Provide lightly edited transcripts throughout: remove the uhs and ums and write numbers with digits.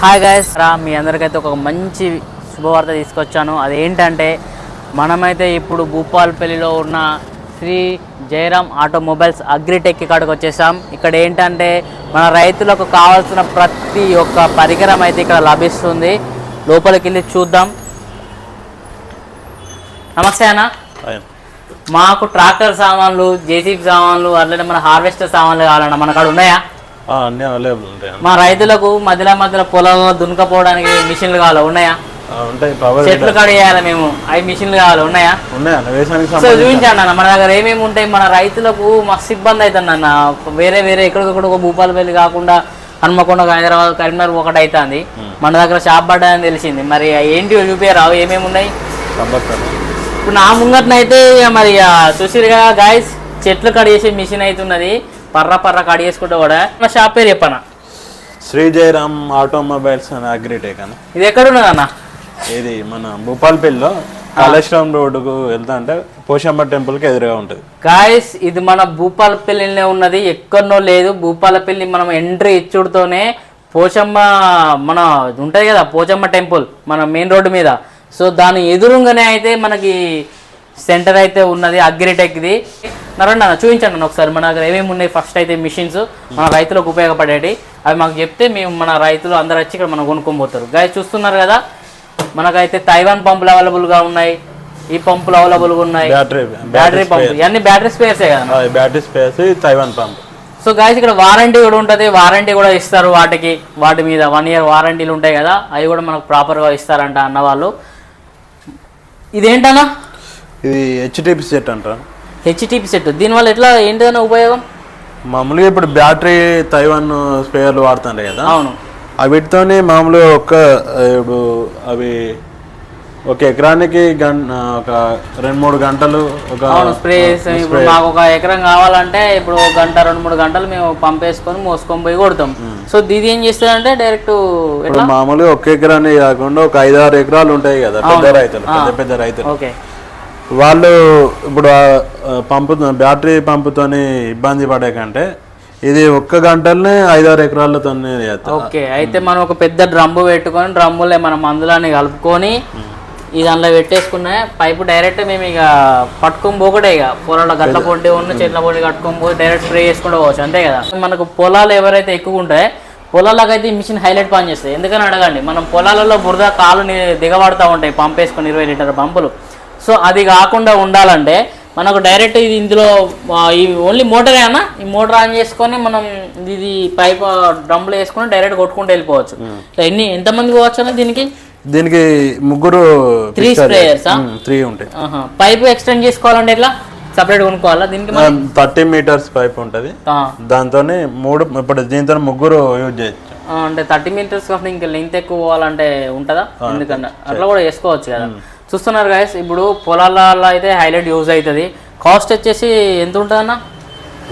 Hi guys మీ అందరికైతే ఒక మంచి శుభవార్త తీసుకొచ్చాను. అదేంటంటే మనమైతే ఇప్పుడు భూపాలపల్లిలో ఉన్న శ్రీ జయరామ్ ఆటోమొబైల్స్ అగ్రిటెక్ కాడికి వచ్చేసాం. ఇక్కడ ఏంటంటే మన రైతులకు కావాల్సిన ప్రతి ఒక్క పరికరం అయితే ఇక్కడ లభిస్తుంది. లోపలికి వెళ్ళి చూద్దాం. నమస్తే అన్న. మాకు ట్రాక్టర్ సామాన్లు, జేసీబీ సామాన్లు, అట్లనే మన హార్వెస్టర్ సామాన్లు కావాలన్నా మన కాడ ఉన్నాయా? అన్నీ అవైలబుల్ ఉంటాయి. మా రైతులకు మధ్యలో పొలంలో దున్నకపోవడానికి మిషన్లు కావాలి, ఉన్నాయా? ఉంటాయి. చెట్లు కడియాలి మేము, అవి మిషన్లు కావాలి, ఉన్నాయా? సో చూపించండి అన్న, మన దగ్గర ఏమేమి ఉంటాయి. మన రైతులకు మస్తు ఇబ్బంది అవుతుంది అన్న. వేరే ఎక్కడికక్కడ భూపాలపల్లి కాకుండా హన్మకొండ, హైదరాబాద్, కరీంనగర్ ఒకటి అవుతుంది. మన దగ్గర షాప్ పడ్డాయని తెలిసింది. మరి ఏంటి చూపించారు, ఏమేమి ఉన్నాయి? ఇప్పుడు నా ముంగట్నైతే మరి చూసిరు కదా గాయస్, చెట్లు కడిగేసే మిషన్ అవుతున్నది. పర్ర కడిగేసుకుంటే కూడా. మన షాప్ పేరు చెప్పనా? శ్రీ జయరామ్ ఆటోమొబైల్స్ అని అగ్రిటెక్ అని. ఇది ఎక్కడ ఉన్నది అన్న? ఇది మన భూపాలపల్లిలో కాళేశ్వరం రోడ్డుకు వెళ్తా అంటే పోషమ్మ టెంపుల్కి ఎదురుగా ఉంటుంది. గాయస్ ఇది మన భూపాలపల్లిలో ఉన్నది, ఎక్కడనో లేదు. భూపాలపల్లి మనం ఎంట్రీ ఇచ్చుడుతోనే పోషమ్మ మన ఉంటుంది కదా, పోచమ్మ టెంపుల్ మన మెయిన్ రోడ్డు మీద. సో దాని ఎదురుగానే అయితే మనకి సెంటర్ అయితే ఉన్నది అగ్రిటెక్ది. నరండి అన్న, చూపించండి అన్న ఒకసారి మన దగ్గర ఏమేమి ఉన్నాయి. ఫస్ట్ అయితే మిషన్స్ మన రైతులకు ఉపయోగపడేవి, అవి మాకు చెప్తే మేము మన రైతులు అందరు వచ్చి ఇక్కడ మనం కొనుక్కోబోతారు. గాయస్ చూస్తున్నారు కదా, మనకైతే తైవాన్ పంపులు అవైలబుల్గా ఉన్నాయి, ఈ పంపులు అవైలబుల్గా ఉన్నాయి, బ్యాటరీ పంపులు, ఇవన్నీ బ్యాటరీ స్పేర్సే కదా. Battery spares, Taiwan pump. So guys ఇక్కడ వారంటీ కూడా ఉంటుంది, వారంటీ కూడా ఇస్తారు. వాటి మీద 1 year వారంటీలు ఉంటాయి కదా, అవి కూడా మనకు ప్రాపర్గా ఇస్తారంట అన్నవాళ్ళు. ఇదేంటన్నా? ఇది హెచ్టిపి సెట్ అంటారు. హెచ్టిపి సెట్, దీనివల్ల ఎట్లా ఏంటిదన్న ఉపయోగం? మామూలుగా ఇప్పుడు బ్యాటరీ తైవాన్ స్పేర్లు వాడుతుంటాయి కదా. అవును. వీటితోనే మామూలుగా ఇప్పుడు అవి ఒక ఎకరానికి ఒక 2-3 గంటలు స్ప్రే చేస్తాం. ఇప్పుడు మాకు ఒక ఎకరం కావాలంటే ఇప్పుడు 1 గంట 2-3 గంటలు మేము పంపేసుకొని మోసుకొని పోయి కొడతాం. సో ఇది ఏం చేస్తుందంటే డైరెక్ట్ మామూలుగా ఒక ఎకరాన్ని కాకుండా ఒక 5-6 ఎకరాలు ఉంటాయి కదా పెద్ద రైతులు, పెద్ద రైతులు. ఓకే, వాళ్ళు ఇప్పుడు బ్యాటరీ పంపుతోని ఇబ్బంది పడే కంటే ఇది 1 గంటలనే 5-6 ఎకరాలతో. ఓకే, అయితే మనం ఒక పెద్ద డ్రమ్ము పెట్టుకొని డ్రమ్ములే మనం మందులని కలుపుకొని ఈ దాంట్లో పెట్టేసుకున్నా పైపు డైరెక్ట్ మేము ఇక పట్టుకొని పోకటే, ఇక పొలాల గట్ల పొండి ఉన్న చెట్ల పొండి కట్టుకొని పోయి డైరెక్ట్ స్ప్రే చేసుకుంటూ పోవచ్చు, అంతే కదా. మనకు పొలాలు ఎవరైతే ఎక్కువ ఉంటాయో పొలాలకు అయితే ఈ మిషన్ హైలైట్ పని చేస్తుంది. ఎందుకని అడగండి, మనం పొలాలలో బురద కాలు దిగబడతా ఉంటాయి పంప్ వేసుకొని 20 లీటర్ పంపులు. సో అది కాకుండా ఉండాలంటే మనకు డైరెక్ట్ ఇది ఇందులో ఈ ఓన్లీ మోటరే అన్న, ఈ మోటార్ ఆన్ చేసుకొని మనం ఇది పైప్ డ్రమ్లో వేసుకొని డైరెక్ట్ కొట్టుకుంటూ వెళ్ళిపోవచ్చు. ఎంతమంది పోవచ్చు అన్న దీనికి? 3 స్ప్రేయర్స్, 3 ఉంటాయి. పైప్ ఎక్స్టెండ్ చేసుకోవాలంటే ఎట్లా సపరేట్ కొనుక్కోవాలా? దీనికి 30 మీటర్స్ పైప్ ఉంటుంది, దాంతోనే 3 ఇప్పుడు దీంతో 3 యూజ్ చేయొచ్చు. అంటే 30 మీటర్స్ కాకుండా ఇంకా లెంగ్త్ ఎక్కువ పోవాలంటే ఉంటుందా? ఎందుకంటే అట్లా కూడా చేసుకోవచ్చు కదా. చూస్తున్నారు గాయస్, ఇప్పుడు పొలాలలో అయితే హైలైట్ యూజ్ అవుతుంది. కాస్ట్ వచ్చేసి ఎంత ఉంటుంది అన్న?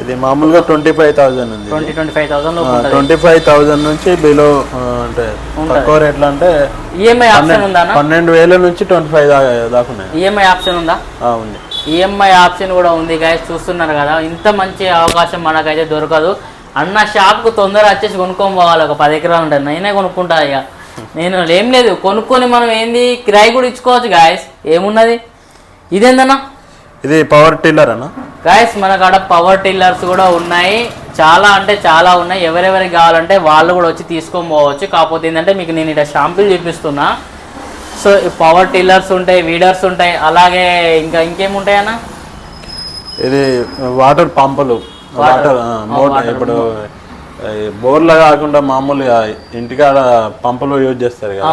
ఇది మామూలుగా 25,000 ఉంది. 25,000 25,000 నుంచి బిలో అంటే తక్కువ రేట్లు అంటే ఈఎంఐ ఆప్షన్ ఉందా? 12,000 నుంచి 25,000 దాకా ఉన్నాయి. ఈఎంఐ ఆప్షన్ ఉందా? ఉంది, ఈఎంఐ ఆప్షన్ కూడా ఉంది గాయస్. చూస్తున్నారు కదా, ఇంత మంచి అవకాశం మనకైతే దొరకదు. అన్న షాప్కు తొందర వచ్చేసి కొనుక్కొని పోవాలి. ఒక 10 ఎకరాలు ఉంటాయి, నేనే కొనుక్కుంటా. ఇక నేను ఏం లేదు, కొనుక్కొని మనం ఏంది కిరాయి కూడా ఇచ్చుకోవచ్చు గాయస్, ఏమున్నది. ఇదేందన్నా? ఇది పవర్ టిల్లర్ అన్న. గాయస్ మన కాడ పవర్ టిల్లర్స్ కూడా ఉన్నాయి, చాలా అంటే చాలా ఉన్నాయి. ఎవరెవరికి కావాలంటే వాళ్ళు కూడా వచ్చి తీసుకొని పోవచ్చు. కాకపోతే ఏంటంటే మీకు నేను ఇక్కడ షాంపుల్ చూపిస్తున్నా. సో పవర్ టిల్లర్స్ ఉంటాయి, వీడర్స్ ఉంటాయి, అలాగే ఇంకేముంటాయన్నా? ఇది వాటర్ పంపులు, ఇప్పుడు బోర్లా కాకుండా మామూలుగా ఇంటికాడ పంపులు యూజ్ చేస్తారు కదా.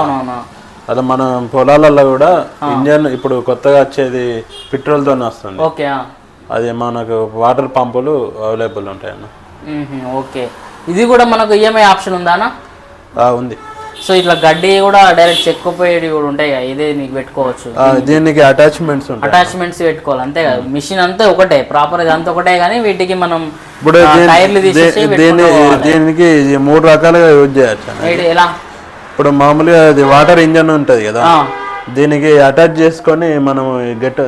అలా మన పొలాలలో కూడా ఇంజన్ ఇప్పుడు కొత్తగా వచ్చేది పెట్రోల్తోనే వస్తుంది. ఓకే, అది మనకు వాటర్ పంపులు అవైలబుల్ ఉంటాయి అన్న. ఓకే, ఇది కూడా మనకు ఈఎంఐ ఆప్షన్ ఉందా అన్న? ఉంది. సో ఇట్లా గడ్డి కూడా డైరెక్ట్ చెక్కుపోయేవి కూడా ఉంటాయి కదా, ఇదే నీకు పెట్టుకోవచ్చు. దీనికి అటాచ్మెంట్స్ పెట్టుకోవాలి, అంతే కదా. మిషన్ అంతా ఒకటే, ప్రాపర్ ఇదంతా ఒకటే, కానీ వీటికి మనం ఇప్పుడు టైర్లు తీసేసి దీనికి 3 రకాలుగా యూజ్ చేయొచ్చు. ఎలా? ఇప్పుడు మామూలుగా అది వాటర్ ఇంజన్ ఉంటుంది కదా, దీనికి అటాచ్ చేసుకొని మనం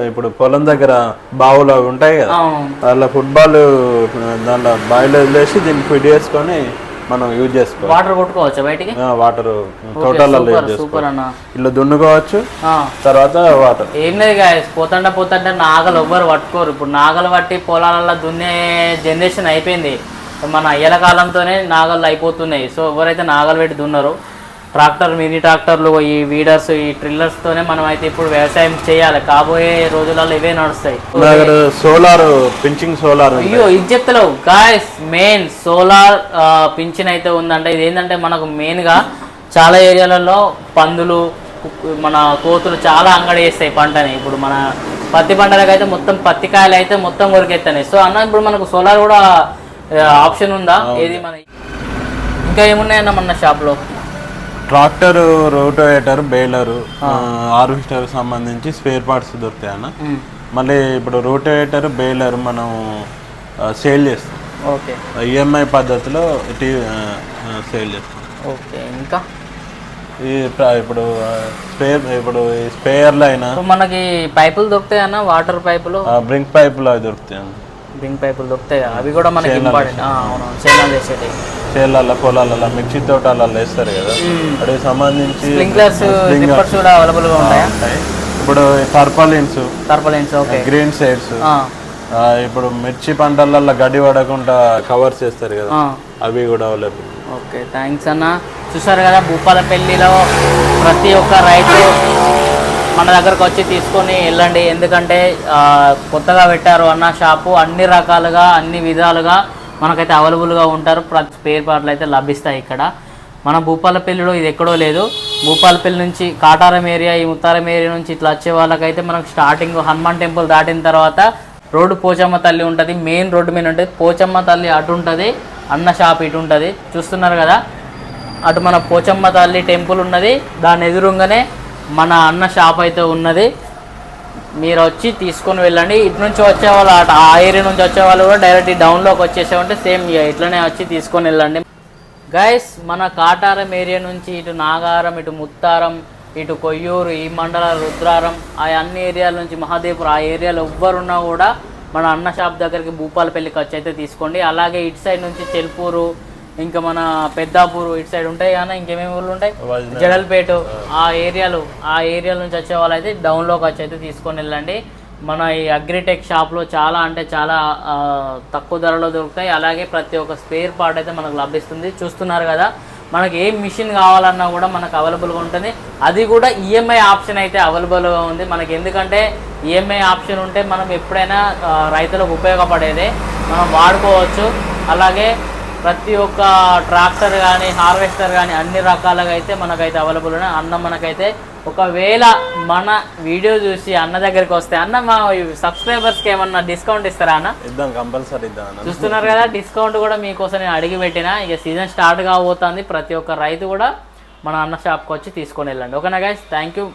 ఇప్పుడు పొలం దగ్గర బావులు ఉంటాయి కదా, అలా ఫుట్బాల్ దాంట్లో బాయిలో వదిలేసి దీనికి ఫిట్ చేసుకొని మనం యూజ్ చేసుకోవచ్చు. వాటర్ కొట్టుకోవచ్చు బయటికి, వాటర్ తోటలలో యూజ్ సూపర్ అన్న. ఇల్లు దున్నుకోవచ్చు, తర్వాత వాటర్. ఏం లేదు గాయస్, పోతుంటే నాగలు ఎవ్వరు పట్టుకోరు. ఇప్పుడు నాగలు పట్టి పొలాలలో దున్నే జనరేషన్ అయిపోయింది. మన అయ్యల కాలంతోనే నాగళ్ళు అయిపోతున్నాయి. సో ఎవరైతే నాగలు పెట్టి దున్నారు, ట్రాక్టర్, మినీ ట్రాక్టర్లు, ఈ వీడర్స్, ఈ ట్రిల్లర్స్తోనే మనం అయితే ఇప్పుడు వ్యవసాయం చేయాలి. కాబోయే రోజులలో ఇవే నడుస్తాయి. Solar pinching, solar. అయ్యో ఇది చెప్తలేవు గాయస్, మెయిన్ సోలార్ పింఛన్ అయితే ఉందంటే ఇది ఏంటంటే మనకు మెయిన్గా చాలా ఏరియాలలో పందులు, మన కోతులు చాలా అంగడి వేస్తాయి పంటని. ఇప్పుడు మన పత్తి పంటలకు అయితే మొత్తం పత్తికాయలు అయితే మొత్తం కొరికెత్తాయి. సో అన్న ఇప్పుడు మనకు సోలార్ కూడా ఆప్షన్ ఉందా? ఏది మన ఇంకా ఏమున్నాయన్న మన షాప్లో? ట్రాక్టర్, రోటోవేటర్, బేలరు, హార్వెస్టర్ సంబంధించి స్పేర్ పార్ట్స్ దొరుకుతాయి అన్న. మళ్ళీ ఇప్పుడు రోటోవేటర్, బేలర్ మనం సేల్ చేస్తాం. ఓకే, ఈఎంఐ పద్ధతిలో సేల్ చేస్తాం. ఓకే, ఇంకా ఇప్పుడు స్పేయర్లు అయినా మనకి పైపులు దొరుకుతాయి అన్న, వాటర్ పైపులు, బ్రింక్ పైపులు అవి దొరుకుతాయి అన్న. బ్రింక్ పైపులు దొరుకుతాయి, అవి కూడా మనకి ఇంపార్టెంట్. అవును, చేనాలు వేసేటి, చేళ్ళల్లో, పొలాలలో, మిర్చి తోటలలో వేస్తారు కదా, వాటికి సంబంధించి స్ప్రింక్లర్స్, డ్రిప్పర్స్ కూడా అవైలబుల్గా ఉంటాయి. ఇప్పుడు టర్పలిన్స్, ఓకే, గ్రీన్ సైడ్స్, ఇప్పుడు మిర్చి పంటలలో గడ్డి పడకుండా కవర్స్ చేస్తారు కదా, అవి కూడా అవైలబుల్. ఓకే, థ్యాంక్స్ అన్న. చూసారు కదా, భూపాలపల్లిలో ప్రతి ఒక్క రైతు మన దగ్గరకు వచ్చి తీసుకొని వెళ్ళండి. ఎందుకంటే కొత్తగా పెట్టారు అన్న షాపు, అన్ని రకాలుగా, అన్ని విధాలుగా మనకైతే అవైలబుల్గా ఉంటారు. ప్రతి స్పేర్ పార్ట్లు అయితే లభిస్తాయి ఇక్కడ. మన భూపాలపల్లిలో ఇది ఎక్కడో లేదు. భూపాలపల్లి నుంచి కాటారం ఏరియా, ఈ ముత్తారం ఏరియా నుంచి ఇట్లా వచ్చే వాళ్ళకైతే మనకు స్టార్టింగ్ హనుమాన్ టెంపుల్ దాటిన తర్వాత రోడ్డు పోచమ్మ తల్లి ఉంటుంది, మెయిన్ రోడ్డు మీద ఉంటుంది. పోచమ్మ తల్లి అటు ఉంటుంది, అన్న షాప్ ఇటు ఉంటుంది. చూస్తున్నారు కదా, అటు మన పోచమ్మ తల్లి టెంపుల్ ఉన్నది, దాని ఎదురుగానే మన అన్న షాప్ అయితే ఉన్నది. మీరు వచ్చి తీసుకొని వెళ్ళండి. ఇటు నుంచి వచ్చేవాళ్ళు, అటు ఆ ఏరియా నుంచి వచ్చేవాళ్ళు కూడా డైరెక్ట్ డౌన్లోకి వచ్చేసామంటే సేమ్ ఇట్లనే వచ్చి తీసుకొని వెళ్ళండి. గైస్, మన కాటారం ఏరియా నుంచి ఇటు నాగారం, ఇటు ముత్తారం, ఇటు కొయ్యూరు, ఈ మండల రుద్రారం, ఆ అన్ని ఏరియాల నుంచి మహాదేవ్పూర్, ఆ ఏరియాలో ఎవ్వరున్నా కూడా మన అన్న షాప్ దగ్గరికి భూపాలపల్లికి వచ్చి అయితే తీసుకోండి. అలాగే ఇటు సైడ్ నుంచి చెల్పూరు, ఇంకా మన పెద్దాపూరు ఇటు సైడ్ ఉంటాయి కానీ ఇంకేమేమి ఊళ్ళు ఉంటాయి, జడల్పేట, ఆ ఏరియాల నుంచి వచ్చే వాళ్ళు అయితే డౌన్లోకి వచ్చి అయితే తీసుకొని వెళ్ళండి. మన ఈ అగ్రిటెక్ షాప్లో చాలా అంటే చాలా తక్కువ ధరలో దొరుకుతాయి. అలాగే ప్రతి ఒక్క స్పేర్ పార్ట్ అయితే మనకు లభిస్తుంది. చూస్తున్నారు కదా, మనకి ఏ మిషన్ కావాలన్నా కూడా మనకు అవైలబుల్గా ఉంటుంది. అది కూడా ఈఎంఐ ఆప్షన్ అయితే అవైలబుల్గా ఉంది మనకి. ఎందుకంటే ఈఎంఐ ఆప్షన్ ఉంటే మనం ఎప్పుడైనా రైతులకు ఉపయోగపడేదే, మనం వాడుకోవచ్చు. అలాగే ప్రతి ఒక్క ట్రాక్టర్ కానీ, హార్వెస్టర్ కానీ అన్ని రకాలుగా అయితే మనకైతే అవైలబుల్ ఉన్నాయి. అన్న మనకైతే ఒకవేళ మన వీడియో చూసి అన్న దగ్గరికి వస్తే, అన్న మా సబ్స్క్రైబర్స్కి ఏమన్నా డిస్కౌంట్ ఇస్తారా అన్న? ఇద్దాం, కంపల్సరీ ఇద్దాం. చూస్తున్నారు కదా, డిస్కౌంట్ కూడా మీకోసం నేను అడిగి పెట్టిన. ఇక సీజన్ స్టార్ట్ కాబోతుంది, ప్రతి ఒక్క రైతు కూడా మన అన్న షాప్కి వచ్చి తీసుకొని వెళ్ళండి. ఓకేనా గైస్, థ్యాంక్ యూ.